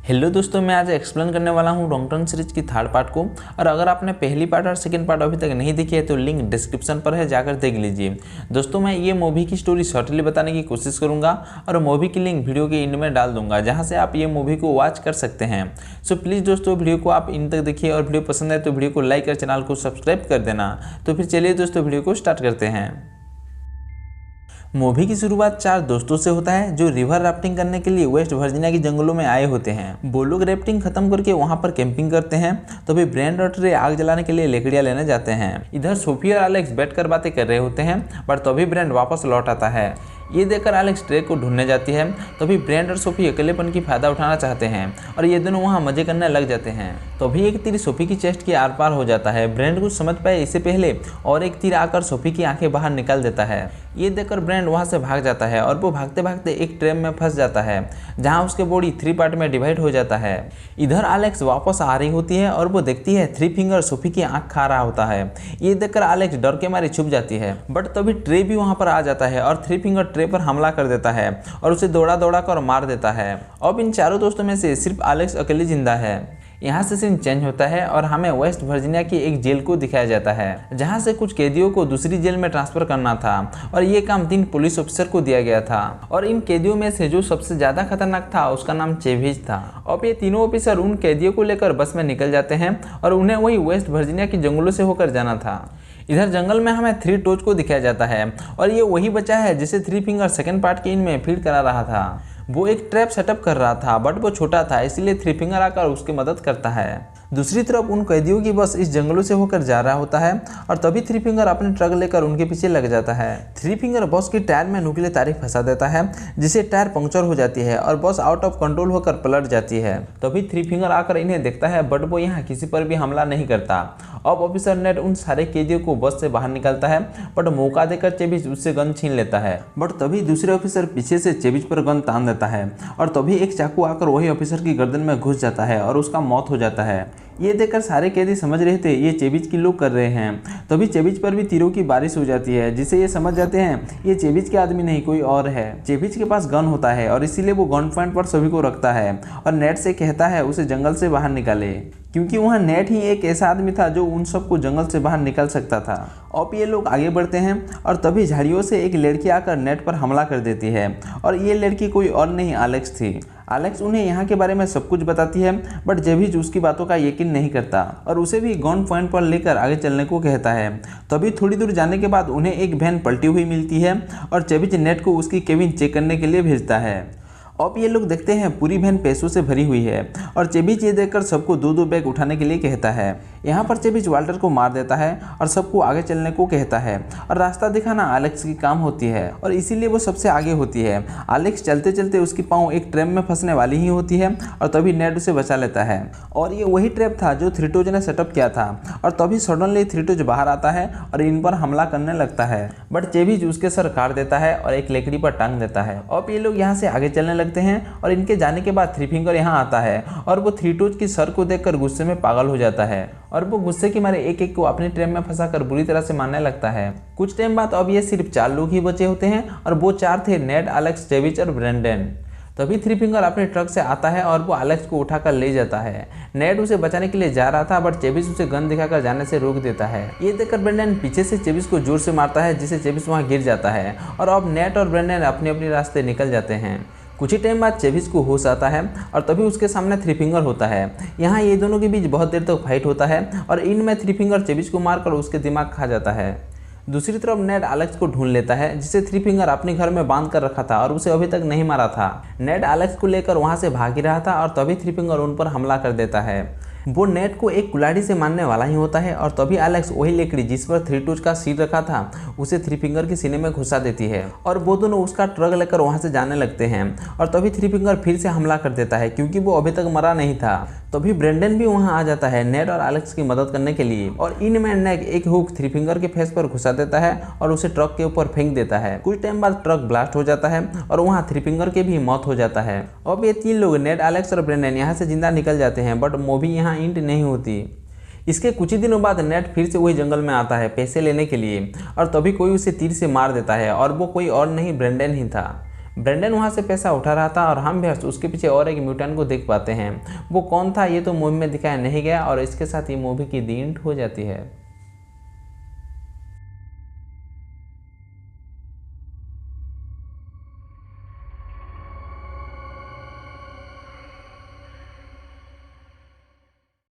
Hello दोस्तों, मैं आज एक्सप्लेन करने वाला हूँ रॉन्ग टर्न सीरीज की थर्ड पार्ट को। और अगर आपने पहली पार्ट और सेकंड पार्ट अभी तक नहीं देखी है तो लिंक डिस्क्रिप्शन पर है, जाकर देख लीजिए। दोस्तों, मैं ये मूवी की स्टोरी शॉर्टली बताने की कोशिश करूँगा और मूवी की लिंक वीडियो के एंड में डाल दूंगा, जहाँ से आप ये मूवी को वॉच कर सकते हैं। सो प्लीज़ दोस्तों, वीडियो को आप इन तक देखिए और वीडियो पसंद है तो वीडियो को लाइक और चैनल को सब्सक्राइब कर देना। तो फिर चलिए दोस्तों, वीडियो को स्टार्ट करते हैं। मूवी की शुरुआत चार दोस्तों से होता है जो रिवर राफ्टिंग करने के लिए वेस्ट वर्जीनिया के जंगलों में आए होते हैं। वो लोग राफ्टिंग खत्म करके वहां पर कैंपिंग करते हैं। तभी ब्रेंड और ट्रे आग जलाने के लिए लकड़ियां लेने जाते हैं। इधर सोफी और एलेक्स बैठकर बातें कर रहे होते हैं, पर तभी ब्रेंड वापस लौट आता है। ये देखकर एलेक्स ट्रे को ढूंढने जाती है। तभी ब्रेंड और सोफी अकेलेपन की फायदा उठाना चाहते हैं और ये दोनों वहाँ मजे करने लग जाते हैं। तभी एक तीर सोफी की चेस्ट के आर पार हो जाता है। ब्रेंड कुछ समझ पाए इससे पहले और एक तीर आकर सोफी की आंखें बाहर निकाल देता है। ये देखकर ब्रेंड वहाँ से भाग जाता है और वो भागते भागते एक ट्रैप में फंस जाता है, जहाँ उसके बॉडी 3 पार्ट में डिवाइड हो जाता है। इधर एलेक्स वापस आ रही होती है और वो देखती है 3 फिंगर सोफी की आंख खा रहा होता है। ये देखकर एलेक्स डर के मारे छुप जाती है, बट तभी ट्रे भी वहाँ पर आ जाता है और 3 फिंगर ट्रे पर हमला कर देता है और उसे दौड़ा दौड़ा कर मार देता है। अब इन चारों दोस्तों में से सिर्फ एलेक्स अकेले जिंदा है। यहाँ से सीन चेंज होता है और हमें वेस्ट वर्जीनिया की एक जेल को दिखाया जाता है, जहाँ से कुछ कैदियों को दूसरी जेल में ट्रांसफर करना था और ये काम 3 पुलिस ऑफिसर को दिया गया था। और इन कैदियों में से जो सबसे ज्यादा खतरनाक था उसका नाम चेविज था। अब ये तीनों ऑफिसर उन कैदियों को लेकर बस में निकल जाते हैं और उन्हें वही वेस्ट वर्जीनिया के जंगलों से होकर जाना था। इधर जंगल में हमें 3 टोच को दिखाया जाता है और ये वही बच्चा है जिसे 3 फिंगर सेकंड पार्ट के इनमें फीड करा रहा था। वो एक ट्रैप सेटअप कर रहा था, बट वो छोटा था, इसलिए 3 फिंगर आकर उसकी मदद करता है। दूसरी तरफ उन कैदियों की बस इस जंगलों से होकर जा रहा होता है और तभी 3 फिंगर अपने ट्रक लेकर उनके पीछे लग जाता है। 3 फिंगर बस की टायर में नुकीले तारे फंसा देता है, जिससे टायर पंक्चर हो जाती है और बस आउट ऑफ कंट्रोल होकर पलट जाती है। तभी 3 फिंगर आकर इन्हें देखता है, बट वो यहाँ किसी पर भी हमला नहीं करता। अब ऑफिसर नेट उन सारे कैदियों को बस से बाहर निकालता है, बट मौका देकर चेविज उससे गन छीन लेता है। बट तभी दूसरे ऑफिसर पीछे से चेविज पर गन तान देता है और तभी एक चाकू आकर वही ऑफिसर की गर्दन में घुस जाता है और उसका मौत हो जाता है। ये देखकर सारे कैदी समझ रहे थे ये चेविज की लोग कर रहे हैं। तभी चेविज पर भी तीरों की बारिश हो जाती है, जिससे ये समझ जाते हैं ये चेविज के आदमी नहीं कोई और है। चेविज के पास गन होता है और इसीलिए वो गन पॉइंट पर सभी को रखता है और नेट से कहता है उसे जंगल से बाहर निकाले, क्योंकि वहाँ नेट ही एक ऐसा आदमी था जो उन सबको जंगल से बाहर निकाल सकता था। अब ये लोग आगे बढ़ते हैं और तभी झाड़ियों से एक लड़की आकर नेट पर हमला कर देती है और ये लड़की कोई और नहीं एलेक्स थी। एलेक्स उन्हें यहाँ के बारे में सब कुछ बताती है, बट चेविज उसकी बातों का यकीन नहीं करता और उसे भी गन पॉइंट पर लेकर आगे चलने को कहता है। तभी थोड़ी दूर जाने के बाद उन्हें एक वैन पलटी हुई मिलती है और चेविज नेट को उसकी केबिन चेक करने के लिए भेजता है। अब ये लोग देखते हैं पूरी वैन पैसों से भरी हुई है और चेविज ये देखकर सबको 2-2 बैग उठाने के लिए कहता है। यहाँ पर चेविज वाल्टर को मार देता है और सबको आगे चलने को कहता है और रास्ता दिखाना एलेक्स की काम होती है और इसीलिए वो सबसे आगे होती है। एलेक्स चलते चलते उसकी पाँव एक ट्रैप में फंसने वाली ही होती है और तभी नेट उसे बचा लेता है। और ये वही ट्रैप था जो थ्रीटोज ने सेटअप किया था और तभी सडनली थ्रीटोज बाहर आता है और इन पर हमला करने लगता है, बट चेविज उसके सर काट देता है और एक लकड़ी पर टांग देता है। अब ये लोग यहाँ से आगे चलने लगते हैं और इनके जाने के बाद 3 फिंगर यहाँ आता है और वो थ्रीटोज की सर को देखकर गुस्से में पागल हो जाता है और वो गुस्से के मारे एक एक को अपने ट्रैप में फंसाकर बुरी तरह से मारने लगता है। कुछ टाइम बाद अब ये सिर्फ 4 लोग ही बचे होते हैं और वो 4 थे नेट, एलेक्स, चेविज और ब्रेंडन। तभी 3 फिंगर अपने ट्रक से आता है और वो एलेक्स को उठाकर ले जाता है। नेट उसे बचाने के लिए जा रहा था, बट चेविज उसे गन दिखाकर जाने से रोक देता है। ये देखकर ब्रेंडन पीछे से चेविज को जोर से मारता है, जिससे चेविज वहाँ गिर जाता है और अब नेट और ब्रेंडन अपने अपने रास्ते निकल जाते हैं। कुछ ही टाइम बाद चेविज को होश आता है और तभी उसके सामने 3 फिंगर होता है। यहाँ ये दोनों के बीच बहुत देर तक फाइट होता है और इनमें 3 फिंगर चेविज को मारकर उसके दिमाग खा जाता है। दूसरी तरफ नेट एलेक्स को ढूंढ लेता है, जिसे 3 फिंगर अपने घर में बांध कर रखा था और उसे अभी तक नहीं मारा था। नेट एलेक्स को लेकर वहाँ से भाग ही रहा था और तभी 3 फिंगर उन पर हमला कर देता है। वो नेट को एक कुल्हाड़ी से मारने वाला ही होता है और तभी एलेक्स वही लकड़ी जिस पर थ्रीटोज का सिर रखा था उसे 3 फिंगर के सीने में घुसा देती है और वो दोनों उसका ट्रक लेकर वहां से जाने लगते हैं और तभी 3 फिंगर फिर से हमला कर देता है, क्योंकि वो अभी तक मरा नहीं था। तभी ब्रेंडन भी वहां आ जाता है नेट और एलेक्स की मदद करने के लिए और इनमें नेट एक हुक 3 फिंगर के फेस पर घुसा देता है और उसे ट्रक के ऊपर फेंक देता है। कुछ टाइम बाद ट्रक ब्लास्ट हो जाता है और वहां 3 फिंगर के भी मौत हो जाता है। अब ये 3 लोग नेट, एलेक्स और ब्रेंडन यहाँ से जिंदा निकल जाते हैं, बट मूवी यहाँ एंड नहीं होती। इसके कुछ ही दिनों बाद नेट फिर से वही जंगल में आता है पैसे लेने के लिए और तभी कोई उसे तीर से मार देता है और वो कोई और नहीं ब्रेंडन ही था। ब्रेंडन वहाँ से पैसा उठा रहा था और हम भी उसके पीछे और एक म्यूटेंट को देख पाते हैं। वो कौन था ये तो मूवी में दिखाया नहीं गया और इसके साथ ये मूवी की दी एंड हो जाती है।